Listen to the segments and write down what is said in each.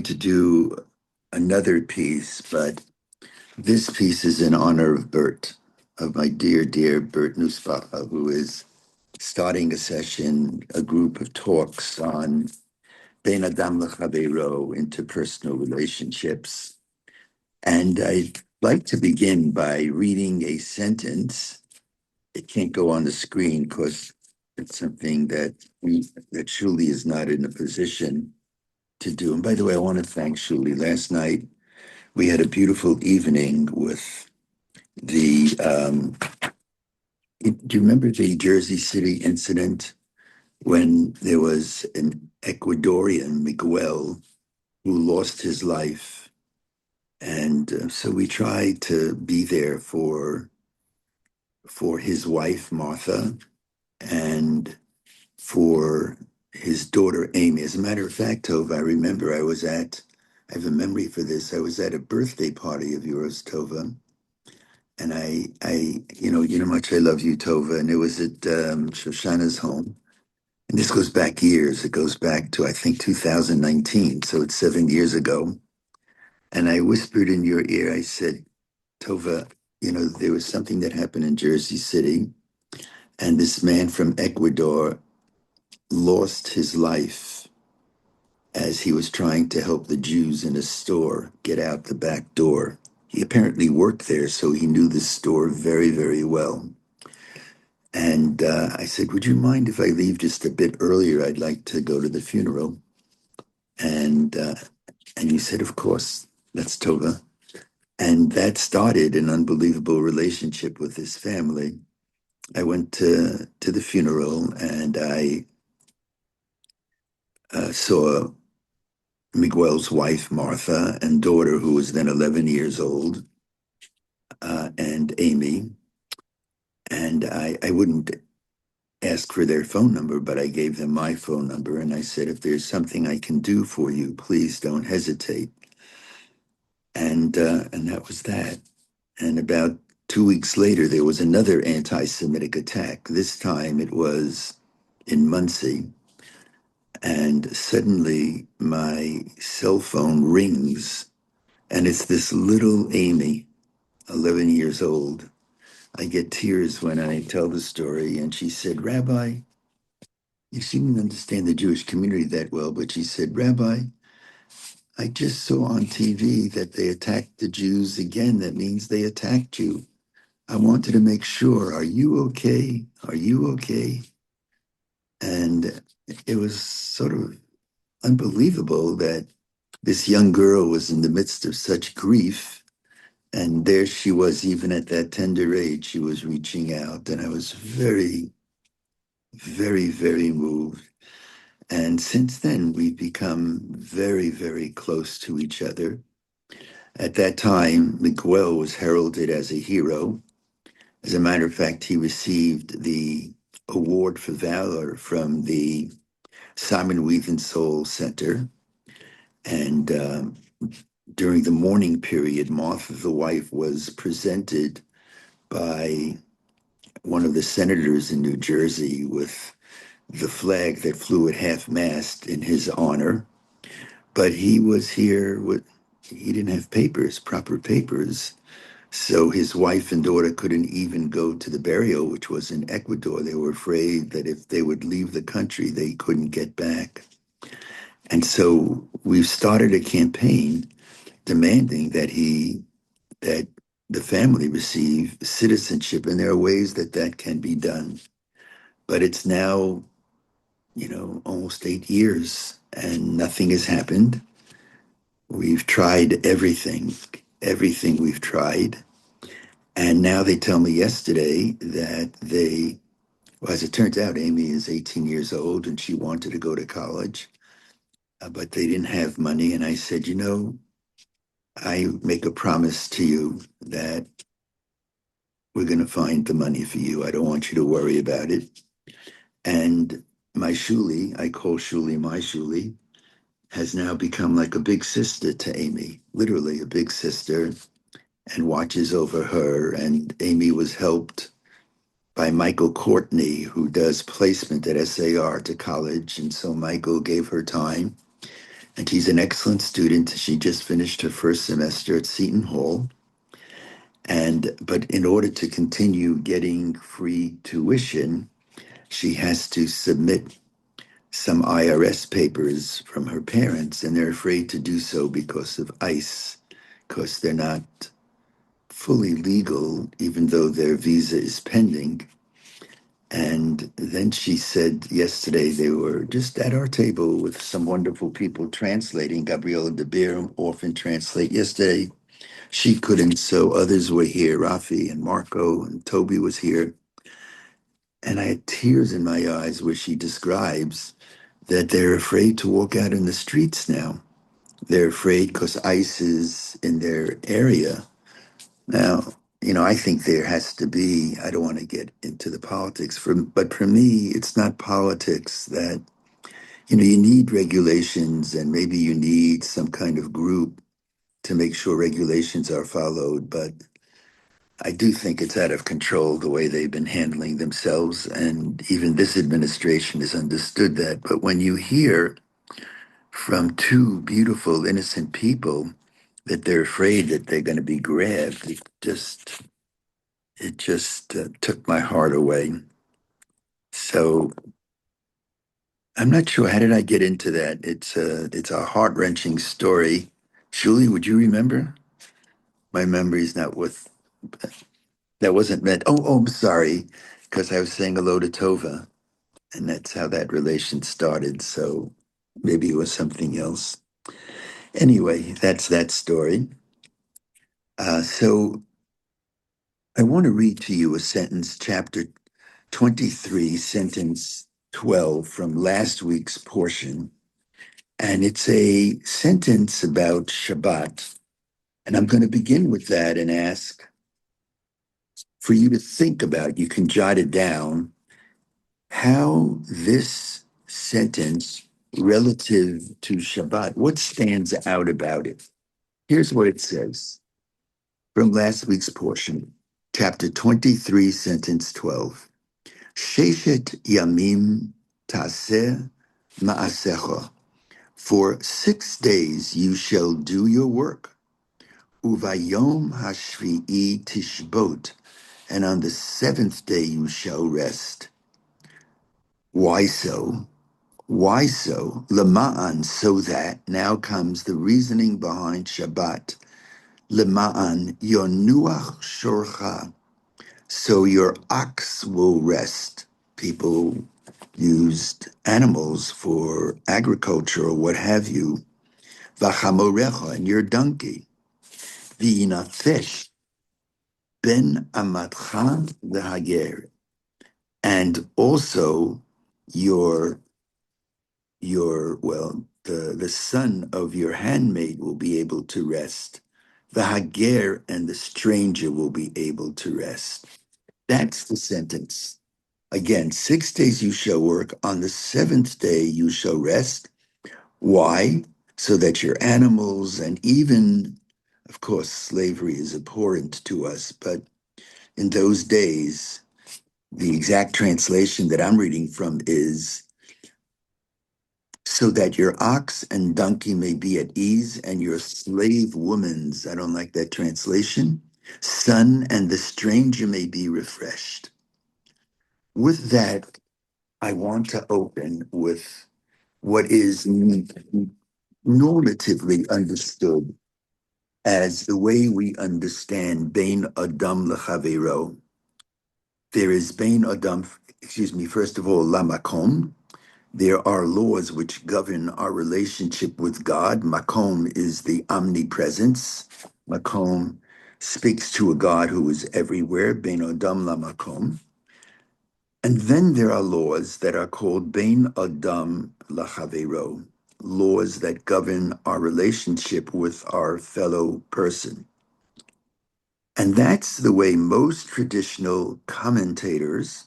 To do another piece, but this piece is in honor of Bert, of my dear, dear Bert Nussbacher, who is starting a session, a group of talks on Bein Adam L'Chaveiro, interpersonal relationships. And I'd like to begin by reading a sentence. It can't go on the screen because it's something that Shuli is not in a position to do. And by the way, I want to thank Shuli. Last night we had a beautiful evening with the. Do you remember the Jersey City incident when there was an Ecuadorian, Miguel, who lost his life? And so we tried to be there for his wife, Martha, and for his daughter, Amy. As a matter of fact, Tova, I remember I have a memory for this. I was at a birthday party of yours, Tova, and you know how much I love you, Tova, and it was at Shoshana's home. And this goes back years. It goes back to, I think, 2019. So it's 7 years ago. And I whispered in your ear, I said, Tova, there was something that happened in Jersey City, and this man from Ecuador lost his life as he was trying to help the Jews in a store get out the back door. He apparently worked there, so he knew the store very, very well. And I said, would you mind if I leave just a bit earlier? I'd like to go to the funeral. And and you said, of course, that's Tova. And that started an unbelievable relationship with his family. I went to the funeral and I saw Miguel's wife, Martha, and daughter, who was then 11 years old, and Amy. And I wouldn't ask for their phone number, but I gave them my phone number. And I said, if there's something I can do for you, please don't hesitate. And that was that. And about 2 weeks later, there was another anti-Semitic attack. This time it was in Muncie. And suddenly my cell phone rings, and it's this little Amy, 11 years old. I get tears when I tell the story. And she said, Rabbi, she didn't understand the Jewish community that well, but she said, Rabbi, I just saw on TV that they attacked the Jews again. That means they attacked you. I wanted to make sure, are you okay? Are you okay? And it was sort of unbelievable that this young girl was in the midst of such grief. And there she was, even at that tender age, she was reaching out. And I was very, very, very moved. And since then, we've become very, very close to each other. At that time, Miguel was heralded as a hero. As a matter of fact, he received the Award for Valor from the Simon Wiesenthal Center. And during the mourning period, Martha, the wife, was presented by one of the senators in New Jersey with the flag that flew at half mast in his honor. But he was here he didn't have papers, proper papers. So his wife and daughter couldn't even go to the burial, which was in Ecuador. They were afraid that if they would leave the country, they couldn't get back. And so we've started a campaign demanding that the family receive citizenship, and there are ways that that can be done. But it's now, almost 8 years, and nothing has happened. We've tried everything we've tried. And now they tell me yesterday that well, as it turns out, Amy is 18 years old and she wanted to go to college, but they didn't have money. And I said, I make a promise to you that we're going to find the money for you. I don't want you to worry about it. And my Shuli, I call Shuli my Shuli, has now become like a big sister to Amy, literally a big sister, and watches over her. And Amy was helped by Michael Courtney, who does placement at SAR to college. And so Michael gave her time. and she's an excellent student. She just finished her first semester at Seton Hall, and but in order to continue getting free tuition, she has to submit some IRS papers from her parents, and they're afraid to do so because of ICE, because they're not fully legal, even though their visa is pending. And then she said yesterday they were just at our table with some wonderful people translating. Gabriela de Beer often translate. Yesterday she couldn't, so others were here. Rafi and Marco and Toby was here. And I had tears in my eyes where she describes that they're afraid to walk out in the streets now. They're afraid because ICE is in their area. Now, I think there has to be, I don't want to get into the politics, but for me, it's not politics that, you need regulations and maybe you need some kind of group to make sure regulations are followed. But I do think it's out of control the way they've been handling themselves. And even this administration has understood that. But when you hear from two beautiful, innocent people that they're afraid that they're going to be grabbed, it just took my heart away. So I'm not sure how did I get into that. It's a heart wrenching story. Julie, would you remember? My memory's not with that wasn't meant. Oh, I'm sorry, because I was saying hello to Tova, and that's how that relation started. So maybe it was something else. Anyway, that's that story. So I want to read to you a sentence, chapter 23, sentence 12 from last week's portion. And it's a sentence about Shabbat. And I'm going to begin with that and ask for you to think about, you can jot it down, how this sentence relative to Shabbat, what stands out about it? Here's what it says from last week's portion, chapter 23, sentence 12. Sheshet yamim taseh ma'asecha. For 6 days you shall do your work. Uvayom hashvi'i tishbot. And on the seventh day you shall rest. Why so? Why so? Lema'an, so that. Now comes the reasoning behind Shabbat. Lema'an yonuach shorcha. So your ox will rest. People used animals for agriculture or what have you. Vachamorecha, and your donkey. V'inatesh ben amatcha v'hager. And also the son of your handmaid will be able to rest. The hager and the stranger will be able to rest. That's the sentence. Again, 6 days you shall work. On the seventh day you shall rest. Why? So that your animals and even, of course, slavery is abhorrent to us, but in those days, the exact translation that I'm reading from is so that your ox and donkey may be at ease, and your slave woman's, I don't like that translation, son and the stranger may be refreshed. With that, I want to open with what is normatively understood as the way we understand Bein Adam Lechavero. There is Bein Adam, first of all, Lamakom. There are laws which govern our relationship with God. Makom is the omnipresence. Makom speaks to a God who is everywhere, Bein Adam La Makom. And then there are laws that are called Bein Adam La Chavero, laws that govern our relationship with our fellow person. And that's the way most traditional commentators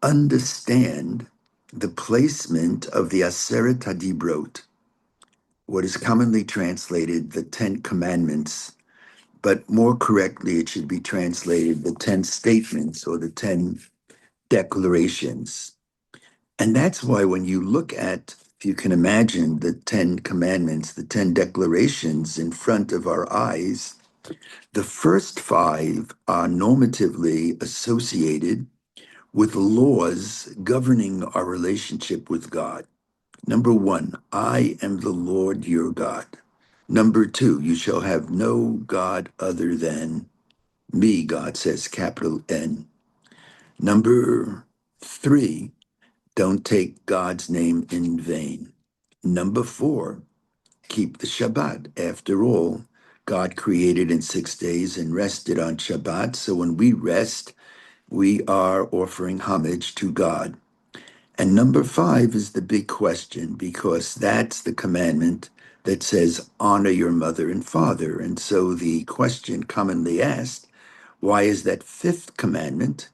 understand the placement of the Aseret HaDibrot, what is commonly translated the Ten Commandments, but more correctly, it should be translated the 10 statements or the 10 declarations. And that's why when you look at If you can imagine the 10 commandments, the 10 declarations in front of our eyes, the first five are normatively associated with laws governing our relationship with God. Number one, I am the Lord your God. Number two, you shall have no God other than me, God says, capital N. Number three, don't take God's name in vain. Number four, keep the Shabbat. After all, God created in 6 days and rested on Shabbat. So when we rest, we are offering homage to God. And number five is the big question because that's the commandment that says, honor your mother and father. And so the question commonly asked, why is that fifth commandment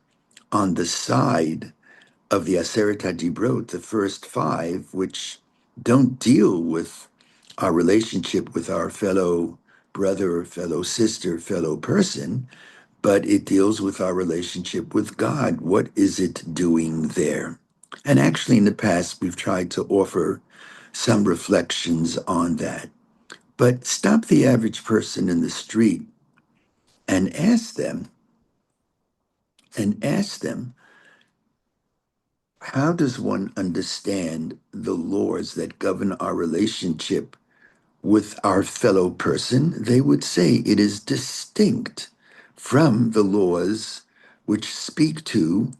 on the side of the Aseret HaDibrot, the first five, which don't deal with our relationship with our fellow brother, fellow sister, fellow person, but it deals with our relationship with God. What is it doing there? And actually, in the past, we've tried to offer some reflections on that. But stop the average person in the street and ask them, how does one understand the laws that govern our relationship with our fellow person? They would say it is distinct from the laws which speak to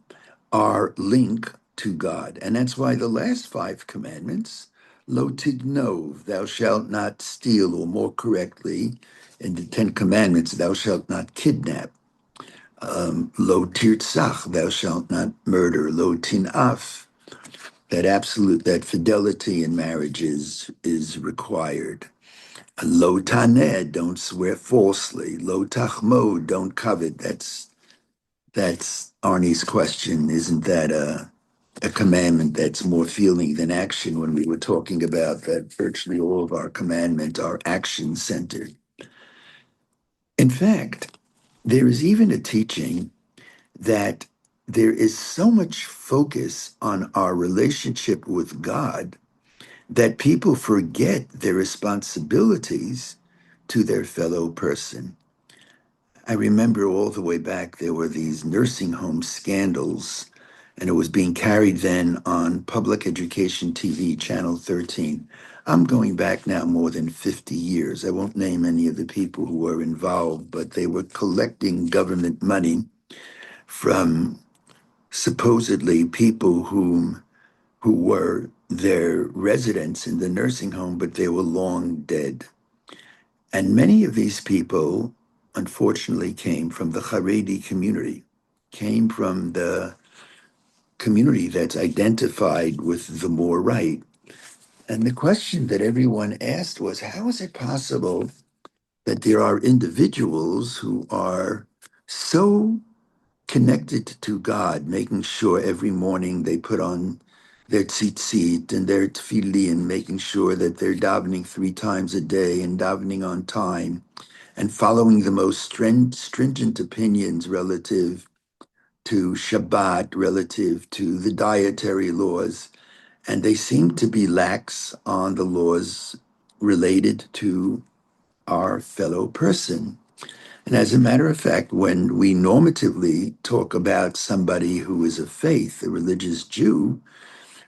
our link to God. And that's why the last five commandments, lo tignov, thou shalt not steal, or more correctly, in the Ten Commandments, thou shalt not kidnap. Lo tirtzach, thou shalt not murder. Lo tinaf, that fidelity in marriage is required. Lo taneh, don't swear falsely. Lo tachmo, don't covet. That's Arnie's question. Isn't that a commandment that's more feeling than action when we were talking about that virtually all of our commandments are action centered? In fact, there is even a teaching that there is so much focus on our relationship with God that people forget their responsibilities to their fellow person. I remember all the way back, there were these nursing home scandals, and it was being carried then on public education TV, Channel 13. I'm going back now more than 50 years. I won't name any of the people who were involved, but they were collecting government money from supposedly people who were their residents in the nursing home, but they were long dead. And many of these people, unfortunately, came from the Haredi community, came from the community that's identified with the more right. And the question that everyone asked was, how is it possible that there are individuals who are so connected to God, making sure every morning they put on their tzitzit and their tefillin, making sure that they're davening 3 times a day and davening on time, and following the most stringent opinions relative to Shabbat, relative to the dietary laws, and they seem to be lax on the laws related to our fellow person. And as a matter of fact, when we normatively talk about somebody who is of faith, a religious Jew,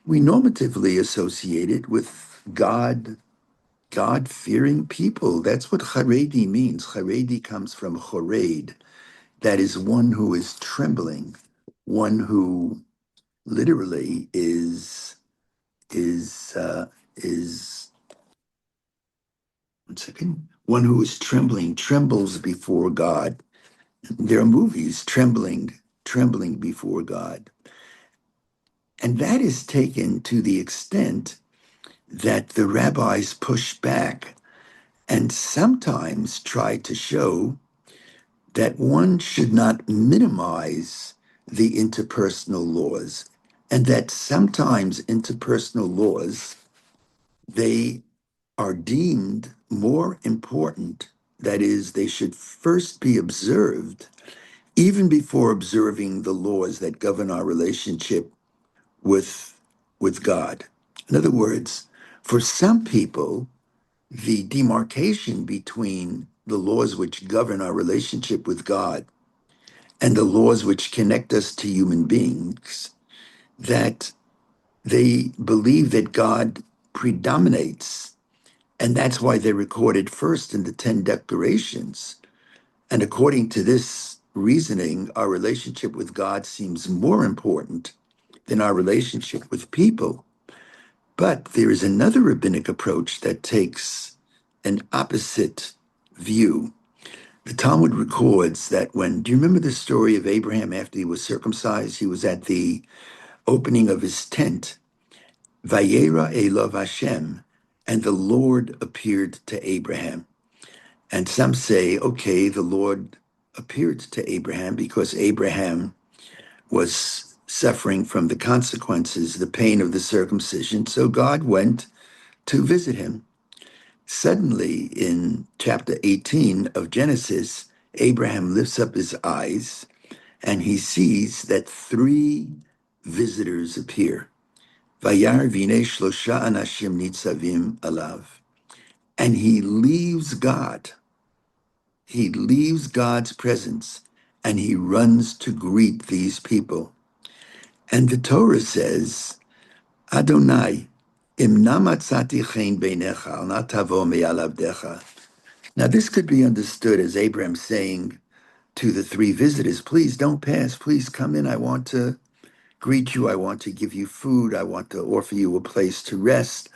we normatively associate it with God-fearing people. That's what Haredi means. Haredi comes from Chored, that is one who is trembling, one who literally is one second, one who is trembling, trembles before God. There are movies, trembling before God. And that is taken to the extent that the rabbis push back and sometimes try to show that one should not minimize the interpersonal laws, and that sometimes interpersonal laws, they are deemed more important. That is, they should first be observed even before observing the laws that govern our relationship with God. In other words, For some people, the demarcation between the laws which govern our relationship with God and the laws which connect us to human beings, that they believe that God predominates, and that's why they're recorded first in the 10 declarations. And according to this reasoning, our relationship with God seems more important than our relationship with people. But there is another rabbinic approach that takes an opposite view. The Talmud records that do you remember the story of Abraham after he was circumcised? He was at the opening of his tent, Vayera Elav Hashem, and the Lord appeared to Abraham. And some say, okay, the Lord appeared to Abraham because Abraham was suffering from the consequences, the pain of the circumcision. So God went to visit him. Suddenly, in chapter 18 of Genesis, Abraham lifts up his eyes and he sees that three visitors appear. Vayar vine shlosha anashim nitzavim alav. And he leaves God. He leaves God's presence and he runs to greet these people. And the Torah says, Adonai, im namatzati chen beinecha, al na tavo me'alavdecha. Now, this could be understood as Abraham saying to the three visitors, please don't pass, please come in. I want to greet you. I want to give you food. I want to offer you a place to rest.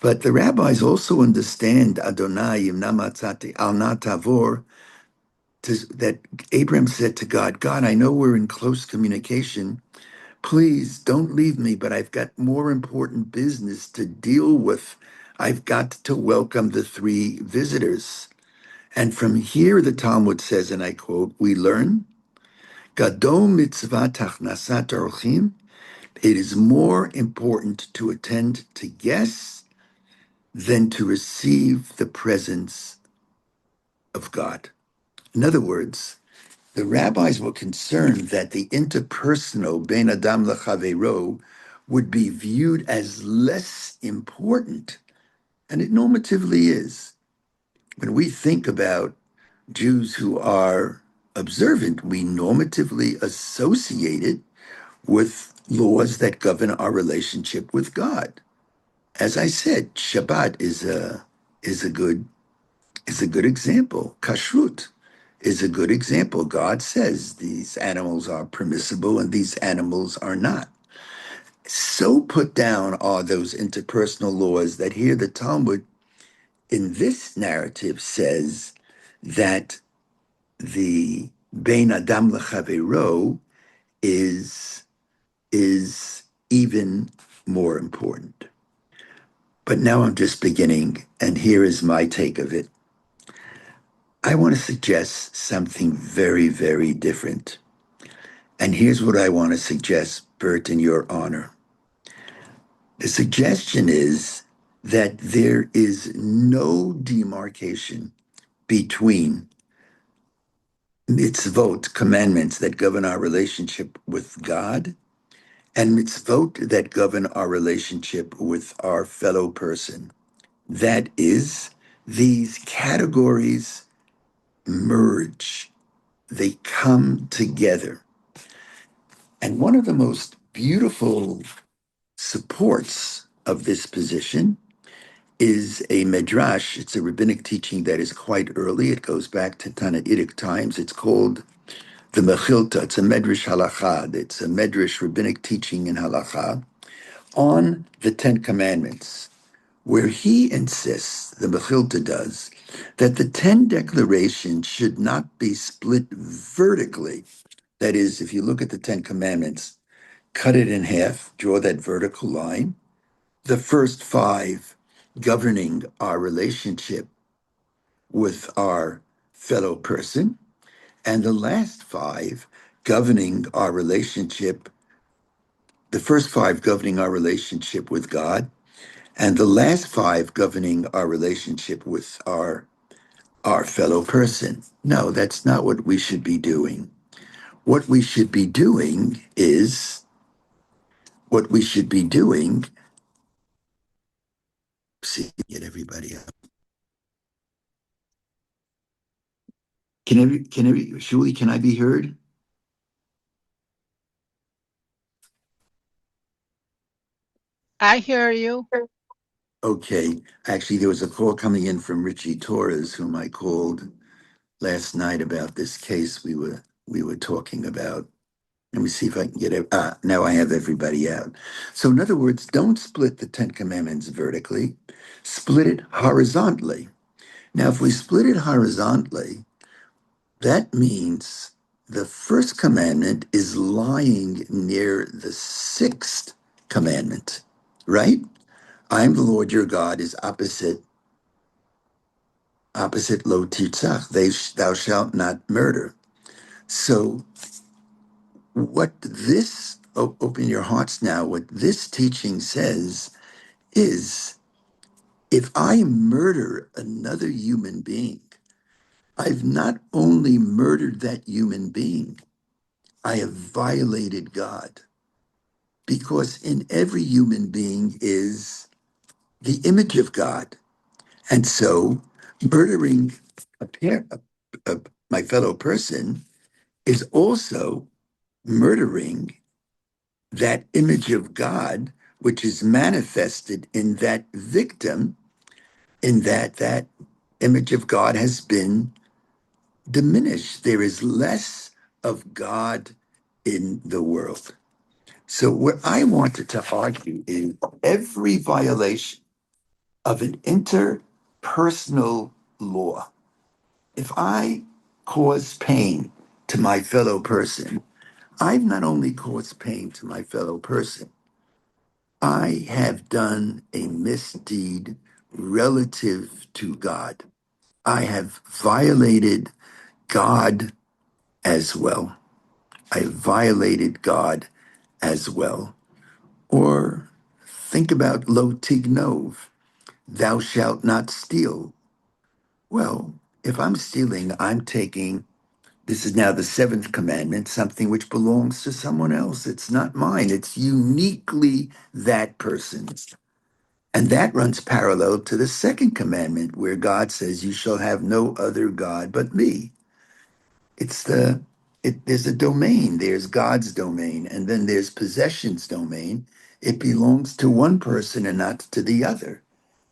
But the rabbis also understand Adonai im namatzati al na tavor, that Abraham said to God, God, I know we're in close communication. Please don't leave me, but I've got more important business to deal with. I've got to welcome the three visitors. And from here, the Talmud says, and I quote, we learn, Gadol mitzvah tachnasat orchim, it is more important to attend to guests than to receive the presence of God. In other words, the rabbis were concerned that the interpersonal Bein Adam Lechavero would be viewed as less important, and it normatively is. When we think about Jews who are observant, we normatively associate it with laws that govern our relationship with God. As I said, Shabbat is a good example. Kashrut is a good example. God says these animals are permissible and these animals are not. So put down are those interpersonal laws that here the Talmud in this narrative says that the Bein Adam Lechavero is even more important. But now I'm just beginning, and here is my take of it. I want to suggest something very, very different. And here's what I want to suggest, Bert, in your honor. The suggestion is that there is no demarcation between mitzvot, commandments that govern our relationship with God, and mitzvot that govern our relationship with our fellow person. That is, these categories merge, they come together. And one of the most beautiful supports of this position is a midrash. It's a rabbinic teaching that is quite early. It goes back to Tannaitic times. It's called the Mechilta. It's a medrash halacha. It's a medrash rabbinic teaching in halacha on the Ten Commandments, where he insists, the Mechilta does, that the 10 declarations should not be split vertically. That is, if you look at the 10 Commandments, cut it in half, draw that vertical line. The first five governing our relationship with our fellow person, and the last five governing our relationship, the first five governing our relationship with God, and the last five governing our relationship with our fellow person. No, that's not what we should be doing. What we should be doing is what we should be doing See, get everybody up. Shuli, can I be heard? I hear you. Okay. Actually, there was a call coming in from Richie Torres, whom I called last night about this case we were talking about. Let me see if I can get it. Now I have everybody out. So, in other words, don't split the Ten Commandments vertically, split it horizontally. Now, if we split it horizontally, that means the first commandment is lying near the sixth commandment, right? I am the Lord your God is opposite lo titzach. Thou shalt not murder. So what this open your hearts now. What this teaching says is, if I murder another human being, I've not only murdered that human being, I have violated God, because in every human being is the image of God. And so murdering a pair, my fellow person is also murdering that image of God, which is manifested in that victim, in that image of God has been diminished. There is less of God in the world. So, what I wanted to argue is every violation of an interpersonal law, if I cause pain to my fellow person, I've not only caused pain to my fellow person, I have done a misdeed relative to God. I have violated God as well. I violated God as well. Or think about lo tignov, thou shalt not steal. Well, if I'm stealing, I'm taking, this is now the seventh commandment, something which belongs to someone else. It's not mine. It's uniquely that person's. And that runs parallel to the second commandment, where God says, "You shall have no other God but me." It's there's a domain. There's God's domain, and then there's possession's domain. It belongs to one person and not to the other.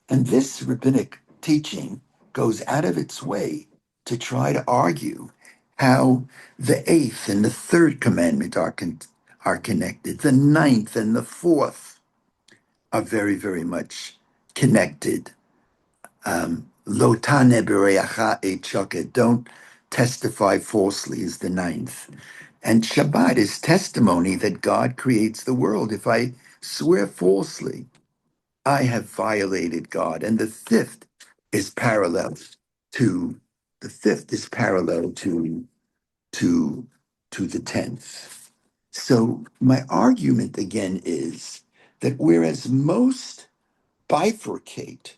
And this rabbinic teaching goes out of its way to try to argue how the eighth and the third commandment are connected. The ninth and the fourth are very, very much connected. Lo tane bereacha et choket. Don't testify falsely is the ninth. And Shabbat is testimony that God creates the world. If I swear falsely, I have violated God. And is parallel to the fifth is parallel to to the tenth. So my argument again is that whereas most bifurcate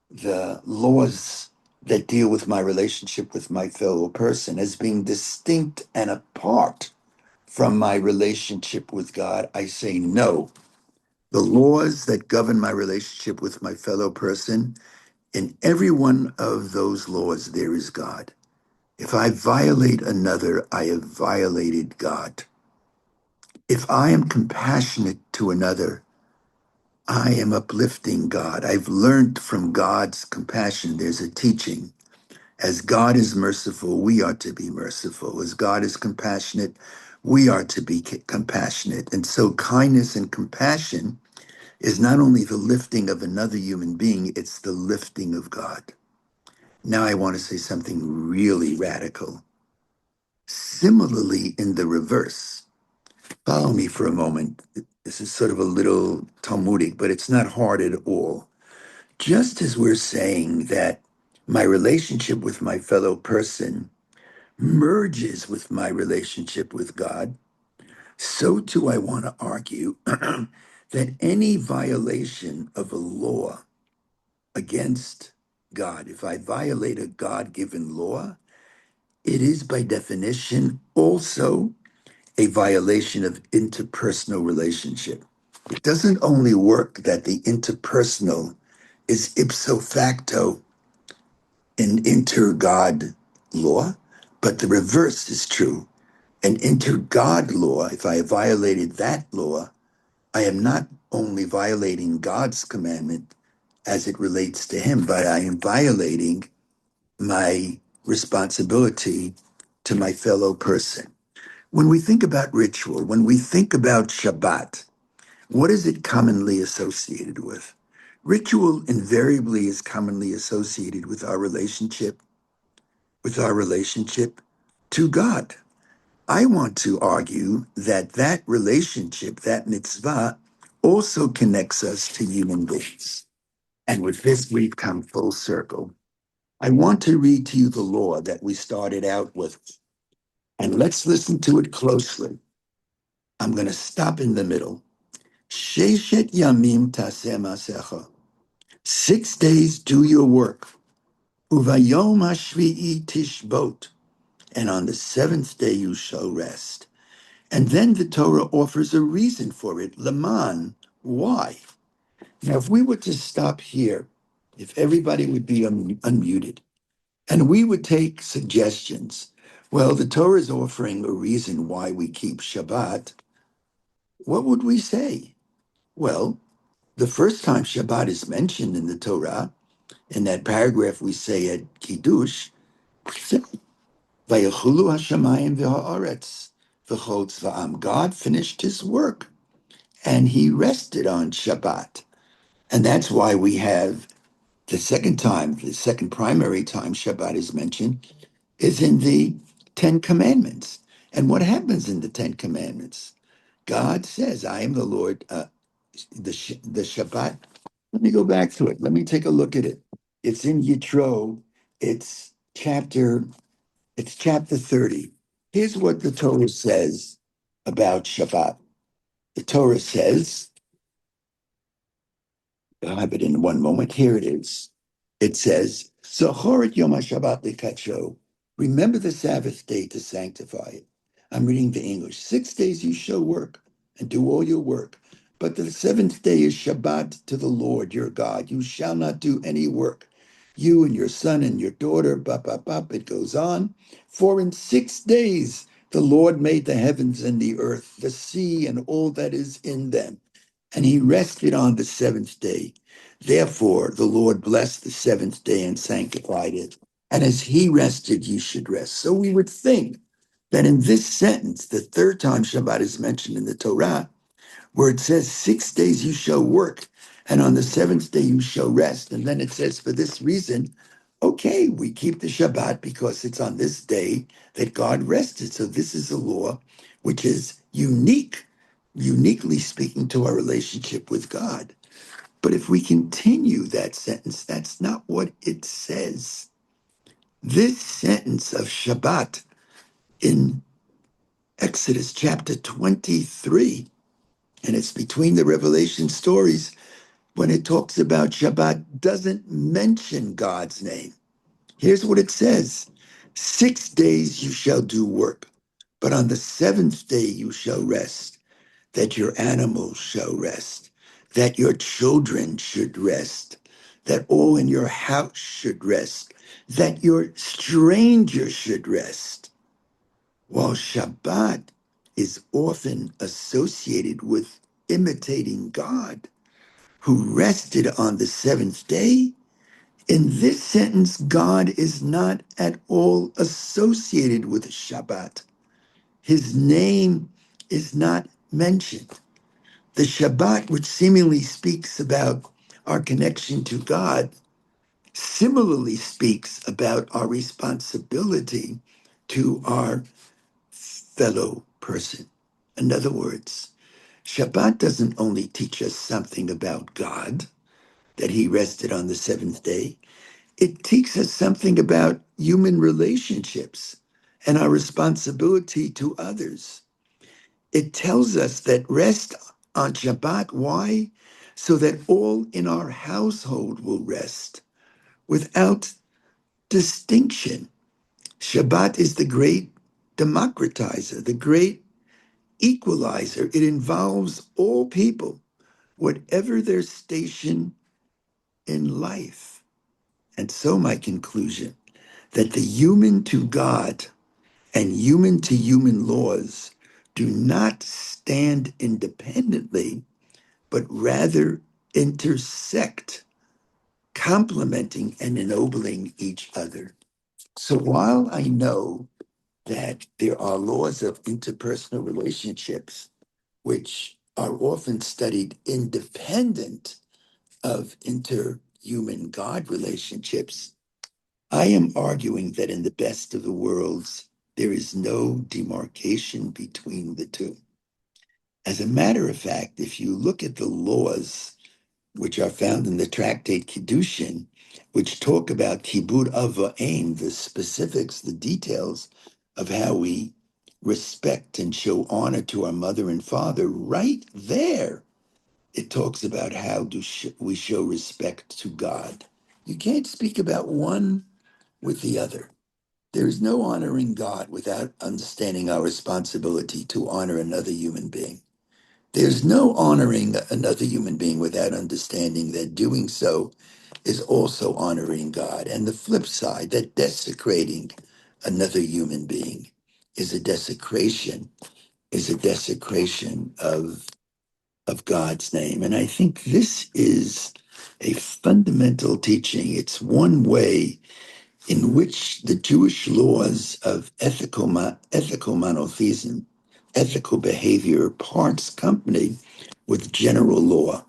the laws that deal with my relationship with my fellow person as being distinct and apart from my relationship with God, I say no. The laws that govern my relationship with my fellow person, in every one of those laws, there is God. If I violate another, I have violated God. If I am compassionate to another, I am uplifting God. I've learned from God's compassion. There's a teaching. As God is merciful, we are to be merciful. As God is compassionate, we are to be compassionate. And so kindness and compassion is not only the lifting of another human being, it's the lifting of God. Now I want to say something really radical. Similarly, in the reverse, follow me for a moment. This is sort of a little Talmudic, but it's not hard at all. Just as we're saying that my relationship with my fellow person merges with my relationship with God, so too I want to argue that any violation of a law against God, if I violate a God given law, it is by definition also a violation of interpersonal relationship. It doesn't only work that the interpersonal is ipso facto an inter-God law, but the reverse is true. An inter-God law, if I violated that law, I am not only violating God's commandment as it relates to him, but I am violating my responsibility to my fellow person. When we think about ritual, when we think about Shabbat, what is it commonly associated with? Ritual invariably is commonly associated with our relationship to God. I want to argue that that relationship, that mitzvah, also connects us to human beings. And with this, we've come full circle. I want to read to you the law that we started out with, and let's listen to it closely. I'm going to stop in the middle. Sheshet yamim taseh masecha. 6 days do your work. Uvayom hashvi'i tishbot. And on the seventh day you shall rest. And then the Torah offers a reason for it. Laman, why? Now, if we were to stop here, if everybody would be unmuted, and we would take suggestions, well, the Torah is offering a reason why we keep Shabbat, what would we say? Well, the first time Shabbat is mentioned in the Torah, in that paragraph we say at Kiddush, Vayachulu Hashemayim v'ha'aretz v'chol tzva'am. God finished his work and he rested on Shabbat. And that's why we have the second primary time Shabbat is mentioned is in the Ten Commandments. And what happens in the Ten Commandments? God says, I am the Lord, the Shabbat. Let me go back to it. Let me take a look at it. It's in Yitro. It's chapter, it's chapter 30. Here's what the Torah says about Shabbat. The Torah says, I'll have it in one moment. Here it is. It says, Zochoret Yom HaShabbat Likacho. Remember the Sabbath day to sanctify it. I'm reading the English. 6 days you shall work and do all your work. But the seventh day is Shabbat to the Lord your God. You shall not do any work. You and your son and your daughter, it goes on. For in 6 days the Lord made the heavens and the earth, the sea and all that is in them, and he rested on the seventh day. Therefore, the Lord blessed the seventh day and sanctified it. And as he rested, you should rest. So we would think that in this sentence, the third time Shabbat is mentioned in the Torah, where it says, 6 days you shall work, and on the seventh day you shall rest. And then it says, for this reason, okay, we keep the Shabbat because it's on this day that God rested. So this is a law which is uniquely speaking to our relationship with God. But if we continue that sentence, that's not what it says. This sentence of Shabbat in Exodus chapter 23, and it's between the Revelation stories, when it talks about Shabbat, doesn't mention God's name. Here's what it says: 6 days you shall do work, but on the seventh day you shall rest, that your animals shall rest, that your children should rest, that all in your house should rest, that your stranger should rest. While Shabbat is often associated with imitating God, who rested on the seventh day, in this sentence, God is not at all associated with Shabbat. His name is not mentioned. The Shabbat, which seemingly speaks about our connection to God, similarly speaks about our responsibility to our fellow person. In other words, Shabbat doesn't only teach us something about God, that he rested on the seventh day, it teaches us something about human relationships and our responsibility to others. It tells us that rest on Shabbat. Why? So that all in our household will rest without distinction. Shabbat is the great democratizer, the great equalizer. It involves all people, whatever their station in life. And so, my conclusion that the human to God and human to human laws do not stand independently, but rather intersect, complementing and ennobling each other. So while I know that there are laws of interpersonal relationships which are often studied independent of interhuman God relationships, I am arguing that in the best of the worlds, there is no demarcation between the two. As a matter of fact, if you look at the laws which are found in the Tractate Kiddushin, which talk about kibud av va'em, the specifics, the details of how we respect and show honor to our mother and father, right there, it talks about how we show respect to God. You can't speak about one with the other. There is no honoring God without understanding our responsibility to honor another human being. There's no honoring another human being without understanding that doing so is also honoring God. And the flip side, that desecrating another human being is a desecration, of God's name. And I think this is a fundamental teaching. It's one way in which the Jewish laws of ethical monotheism, ethical behavior, parts company with general law.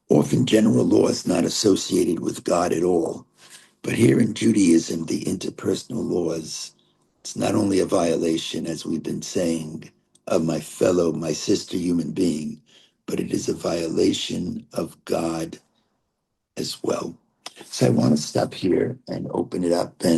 Often, general law is not associated with God at all. But here in Judaism, the interpersonal laws, it's not only a violation, as we've been saying, of my sister human being, but it is a violation of God as well. So I want to stop here and open it up and